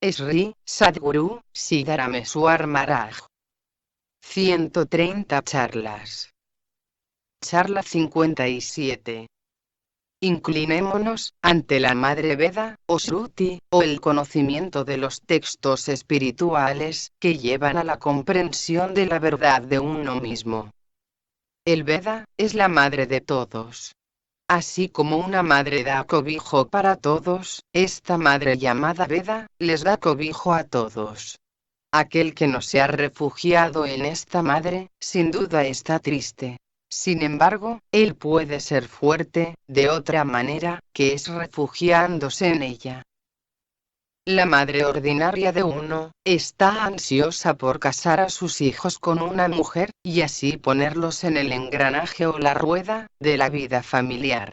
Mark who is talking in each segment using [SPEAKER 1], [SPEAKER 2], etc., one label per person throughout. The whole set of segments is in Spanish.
[SPEAKER 1] Sri Sadguru Siddharameswar Maharaj. 130 charlas. Charla 57. Inclinémonos ante la Madre Veda, o Shruti, o el conocimiento de los textos espirituales, que llevan a la comprensión de la verdad de uno mismo. El Veda es la madre de todos. Así como una madre da cobijo para todos, esta madre llamada Veda, les da cobijo a todos. Aquel que no se ha refugiado en esta madre, sin duda está triste. Sin embargo, él puede ser fuerte, de otra manera, que es refugiándose en ella. La madre ordinaria de uno, está ansiosa por casar a sus hijos con una mujer, y así ponerlos en el engranaje o la rueda, de la vida familiar.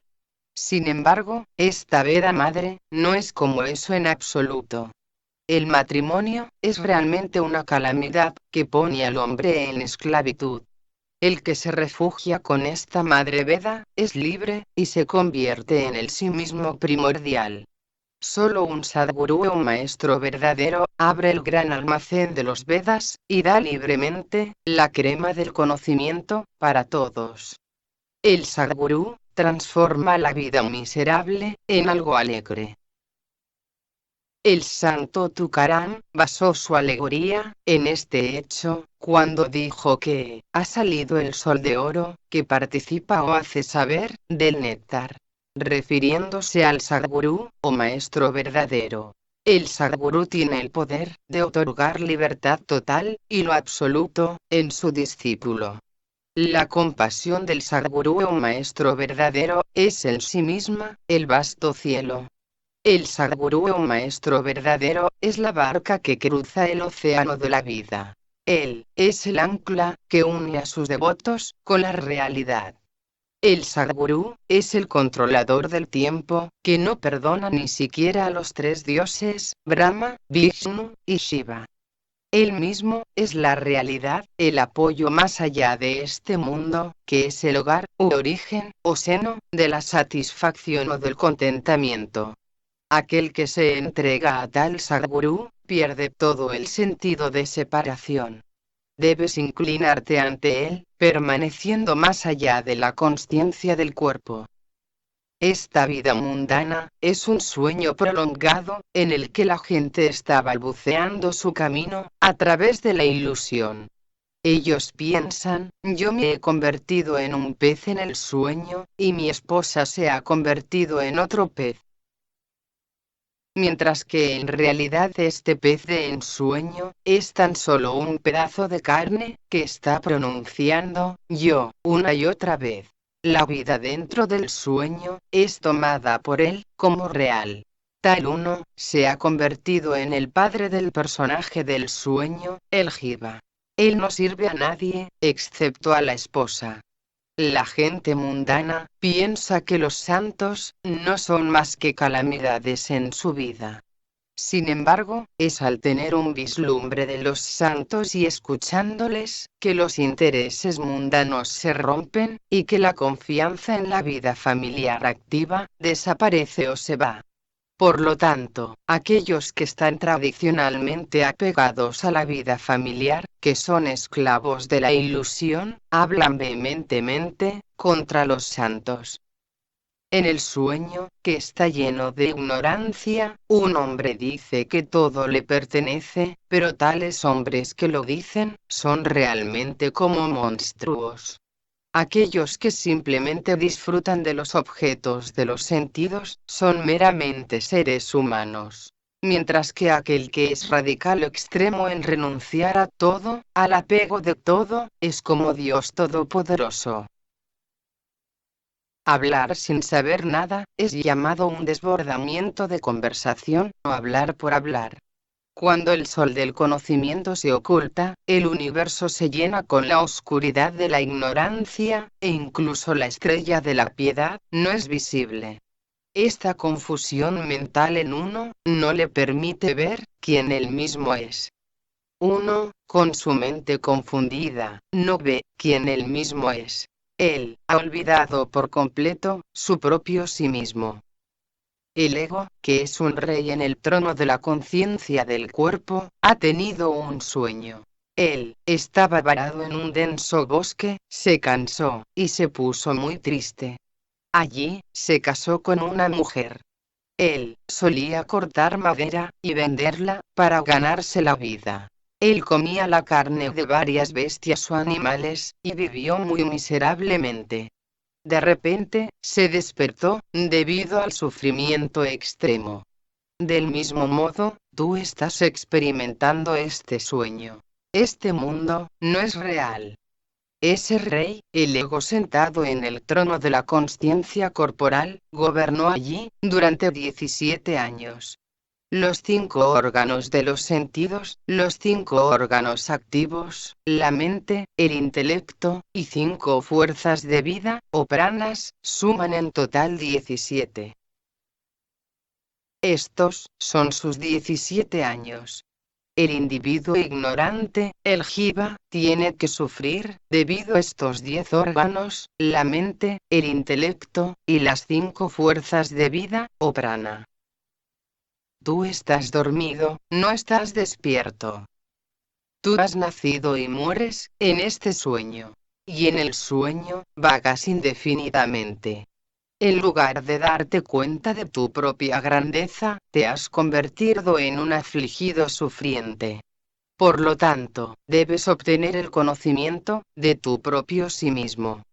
[SPEAKER 1] Sin embargo, esta Veda madre, no es como eso en absoluto. El matrimonio, es realmente una calamidad, que pone al hombre en esclavitud. El que se refugia con esta madre Veda, es libre, y se convierte en el sí mismo primordial. Solo un Sadgurú o maestro verdadero, abre el gran almacén de los Vedas, y da libremente, la crema del conocimiento, para todos. El Sadgurú, transforma la vida miserable, en algo alegre. El santo Tukaram, basó su alegoría, en este hecho, cuando dijo que, ha salido el sol de oro, que participa o hace saber, del néctar. Refiriéndose al Sadgurú, o maestro verdadero. El Sadgurú tiene el poder, de otorgar libertad total, y lo absoluto, en su discípulo. La compasión del Sadgurú o maestro verdadero, es en sí misma, el vasto cielo. El Sadgurú o maestro verdadero, es la barca que cruza el océano de la vida. Él, es el ancla, que une a sus devotos, con la realidad. El Sadgurú, es el controlador del tiempo, que no perdona ni siquiera a los tres dioses, Brahma, Vishnu, y Shiva. Él mismo, es la realidad, el apoyo más allá de este mundo, que es el hogar, u origen, o seno, de la satisfacción o del contentamiento. Aquel que se entrega a tal Sadgurú, pierde todo el sentido de separación. Debes inclinarte ante él, permaneciendo más allá de la consciencia del cuerpo. Esta vida mundana, es un sueño prolongado, en el que la gente está balbuceando su camino, a través de la ilusión. Ellos piensan, yo me he convertido en un pez en el sueño, y mi esposa se ha convertido en otro pez. Mientras que en realidad este pez de ensueño, es tan solo un pedazo de carne, que está pronunciando, yo, una y otra vez. La vida dentro del sueño, es tomada por él, como real. Tal uno, se ha convertido en el padre del personaje del sueño, el Jiva. Él no sirve a nadie, excepto a la esposa. La gente mundana, piensa que los santos, no son más que calamidades en su vida. Sin embargo, es al tener un vislumbre de los santos y escuchándoles, que los intereses mundanos se rompen, y que la confianza en la vida familiar activa, desaparece o se va. Por lo tanto, aquellos que están tradicionalmente apegados a la vida familiar, que son esclavos de la ilusión, hablan vehementemente contra los santos. En el sueño, que está lleno de ignorancia, un hombre dice que todo le pertenece, pero tales hombres que lo dicen, son realmente como monstruos. Aquellos que simplemente disfrutan de los objetos de los sentidos, son meramente seres humanos. Mientras que aquel que es radical o extremo en renunciar a todo, al apego de todo, es como Dios Todopoderoso. Hablar sin saber nada, es llamado un desbordamiento de conversación, o hablar por hablar. Cuando el sol del conocimiento se oculta, el universo se llena con la oscuridad de la ignorancia, e incluso la estrella de la piedad, no es visible. Esta confusión mental en uno, no le permite ver, quién él mismo es. Uno, con su mente confundida, no ve, quién él mismo es. Él, ha olvidado por completo, su propio sí mismo. El ego, que es un rey en el trono de la conciencia del cuerpo, ha tenido un sueño. Él estaba varado en un denso bosque, se cansó, y se puso muy triste. Allí, se casó con una mujer. Él solía cortar madera y venderla para ganarse la vida. Él comía la carne de varias bestias o animales, y vivió muy miserablemente. De repente, se despertó, debido al sufrimiento extremo. Del mismo modo, tú estás experimentando este sueño. Este mundo no es real. Ese rey, el ego sentado en el trono de la consciencia corporal, gobernó allí durante 17 años. Los 5 órganos de los sentidos, los 5 órganos activos, la mente, el intelecto, y 5 fuerzas de vida, o pranas, suman en total 17. Estos son sus 17 años. El individuo ignorante, el jiva, tiene que sufrir, debido a estos 10 órganos, la mente, el intelecto, y las 5 fuerzas de vida, o prana. Tú estás dormido, no estás despierto. Tú has nacido y mueres, en este sueño. Y en el sueño, vagas indefinidamente. En lugar de darte cuenta de tu propia grandeza, te has convertido en un afligido sufriente. Por lo tanto, debes obtener el conocimiento de tu propio sí mismo.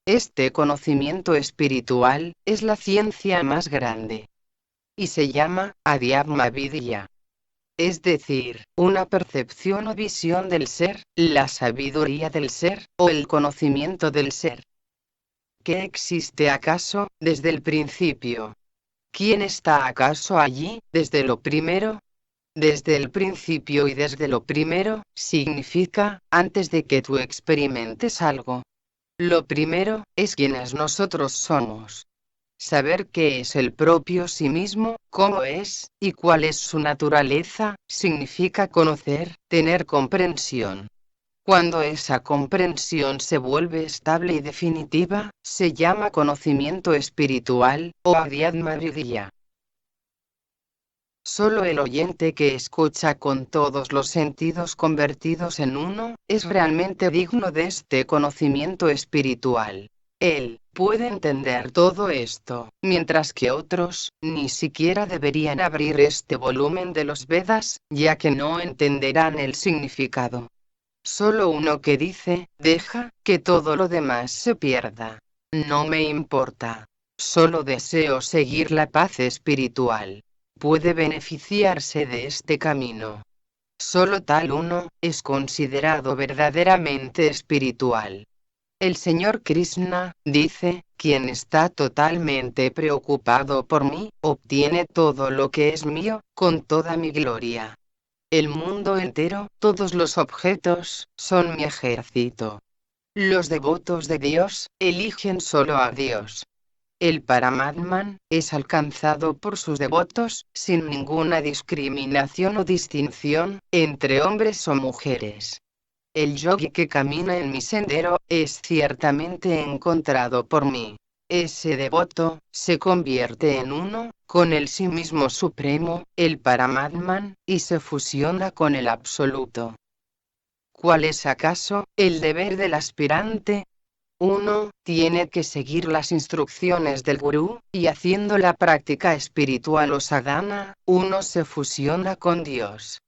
[SPEAKER 1] Este conocimiento espiritual es la ciencia más grande. Y se llama Adhyatma Vidya. Es decir, una percepción o visión del ser, la sabiduría del ser, o el conocimiento del ser. ¿Qué existe acaso, desde el principio? ¿Quién está acaso allí, desde lo primero? Desde el principio y desde lo primero, significa, antes de que tú experimentes algo. Lo primero, es quienes nosotros somos. Saber qué es el propio sí mismo, cómo es, y cuál es su naturaleza, significa conocer, tener comprensión. Cuando esa comprensión se vuelve estable y definitiva, se llama conocimiento espiritual, o Adhyatma Vidya. Solo el oyente que escucha con todos los sentidos convertidos en uno, es realmente digno de este conocimiento espiritual. Él puede entender todo esto, mientras que otros, ni siquiera deberían abrir este volumen de los Vedas, ya que no entenderán el significado. Solo uno que dice, deja que todo lo demás se pierda. No me importa. Solo deseo seguir la paz espiritual. Puede beneficiarse de este camino. Solo tal uno es considerado verdaderamente espiritual. El Señor Krishna dice, quien está totalmente preocupado por mí, obtiene todo lo que es mío, con toda mi gloria. El mundo entero, todos los objetos, son mi ejército. Los devotos de Dios, eligen solo a Dios. El Paramatman es alcanzado por sus devotos, sin ninguna discriminación o distinción, entre hombres o mujeres. El yogi que camina en mi sendero, es ciertamente encontrado por mí. Ese devoto, se convierte en uno, con el sí mismo supremo, el Paramatman, y se fusiona con el absoluto. ¿Cuál es acaso, el deber del aspirante? Uno tiene que seguir las instrucciones del gurú, y haciendo la práctica espiritual o sadhana, uno se fusiona con Dios.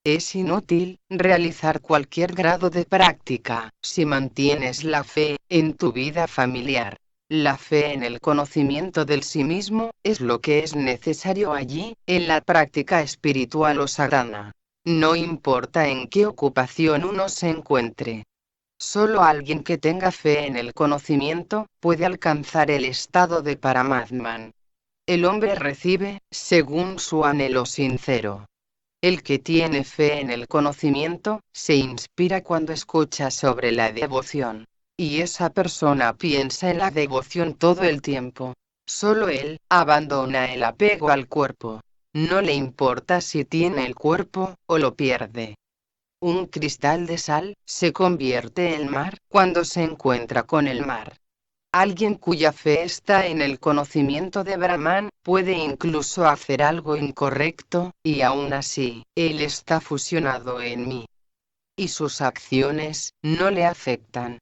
[SPEAKER 1] Es inútil realizar cualquier grado de práctica si mantienes la fe en tu vida familiar. La fe en el conocimiento del sí mismo es lo que es necesario allí, en la práctica espiritual o sadhana. No importa en qué ocupación uno se encuentre. Solo alguien que tenga fe en el conocimiento puede alcanzar el estado de Paramatman. El hombre recibe, según su anhelo sincero. El que tiene fe en el conocimiento, se inspira cuando escucha sobre la devoción. Y esa persona piensa en la devoción todo el tiempo. Solo él abandona el apego al cuerpo. No le importa si tiene el cuerpo, o lo pierde. Un cristal de sal se convierte en mar cuando se encuentra con el mar. Alguien cuya fe está en el conocimiento de Brahman, puede incluso hacer algo incorrecto, y aún así, él está fusionado en mí. Y sus acciones, no le afectan.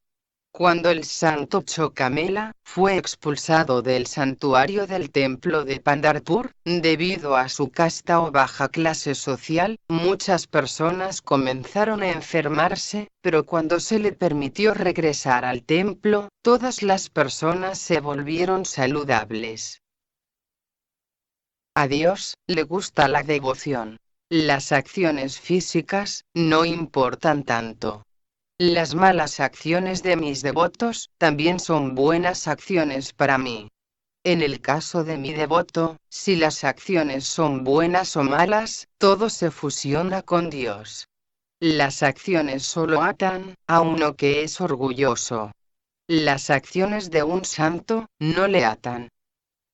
[SPEAKER 1] Cuando el santo Chocamela fue expulsado del santuario del templo de Pandharpur, debido a su casta o baja clase social, muchas personas comenzaron a enfermarse, pero cuando se le permitió regresar al templo, todas las personas se volvieron saludables. A Dios le gusta la devoción. Las acciones físicas no importan tanto. Las malas acciones de mis devotos también son buenas acciones para mí. En el caso de mi devoto, si las acciones son buenas o malas, todo se fusiona con Dios. Las acciones solo atan a uno que es orgulloso. Las acciones de un santo no le atan.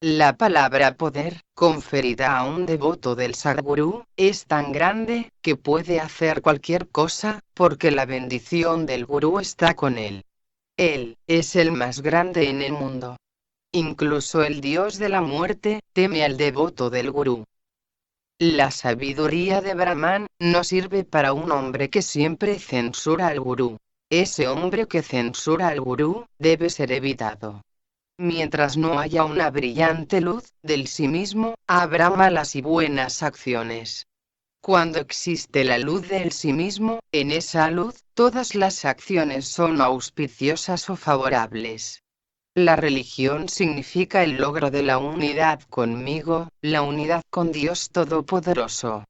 [SPEAKER 1] La palabra poder, conferida a un devoto del Sadgurú, es tan grande, que puede hacer cualquier cosa, porque la bendición del Gurú está con él. Él es el más grande en el mundo. Incluso el dios de la muerte teme al devoto del Gurú. La sabiduría de Brahman no sirve para un hombre que siempre censura al Gurú. Ese hombre que censura al Gurú debe ser evitado. Mientras no haya una brillante luz del sí mismo, habrá malas y buenas acciones. Cuando existe la luz del sí mismo, en esa luz, todas las acciones son auspiciosas o favorables. La religión significa el logro de la unidad conmigo, la unidad con Dios Todopoderoso.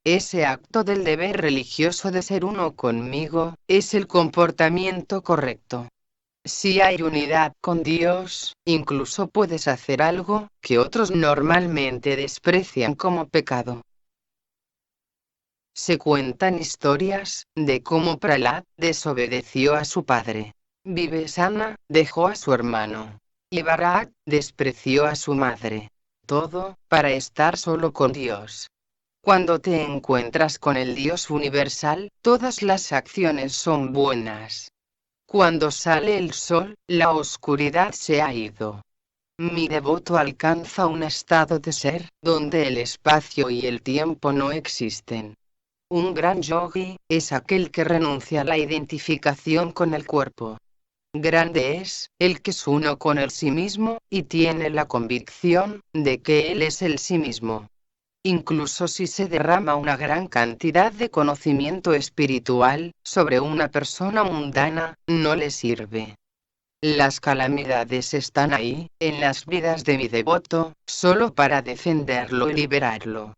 [SPEAKER 1] Ese acto del deber religioso de ser uno conmigo, es el comportamiento correcto. Si hay unidad con Dios, incluso puedes hacer algo que otros normalmente desprecian como pecado. Se cuentan historias de cómo Prahlad desobedeció a su padre. Vivesana dejó a su hermano. Y Bharat despreció a su madre. Todo para estar solo con Dios. Cuando te encuentras con el Dios universal, todas las acciones son buenas. Cuando sale el sol, la oscuridad se ha ido. Mi devoto alcanza un estado de ser, donde el espacio y el tiempo no existen. Un gran yogi es aquel que renuncia a la identificación con el cuerpo. Grande es el que es uno con el sí mismo, y tiene la convicción de que él es el sí mismo. Incluso si se derrama una gran cantidad de conocimiento espiritual sobre una persona mundana, no le sirve. Las calamidades están ahí, en las vidas de mi devoto, solo para defenderlo y liberarlo.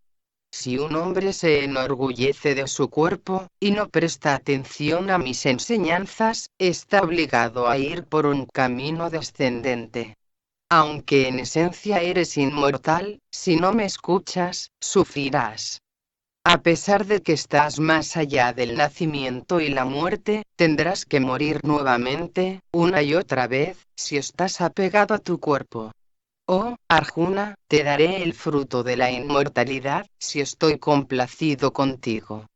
[SPEAKER 1] Si un hombre se enorgullece de su cuerpo, y no presta atención a mis enseñanzas, está obligado a ir por un camino descendente. Aunque en esencia eres inmortal, si no me escuchas, sufrirás. A pesar de que estás más allá del nacimiento y la muerte, tendrás que morir nuevamente, una y otra vez, si estás apegado a tu cuerpo. Oh, Arjuna, te daré el fruto de la inmortalidad, si estoy complacido contigo.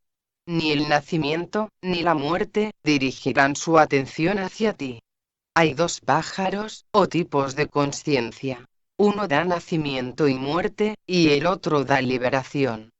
[SPEAKER 1] Ni el nacimiento, ni la muerte, dirigirán su atención hacia ti. Hay dos pájaros, o tipos de conciencia. Uno da nacimiento y muerte, y el otro da liberación.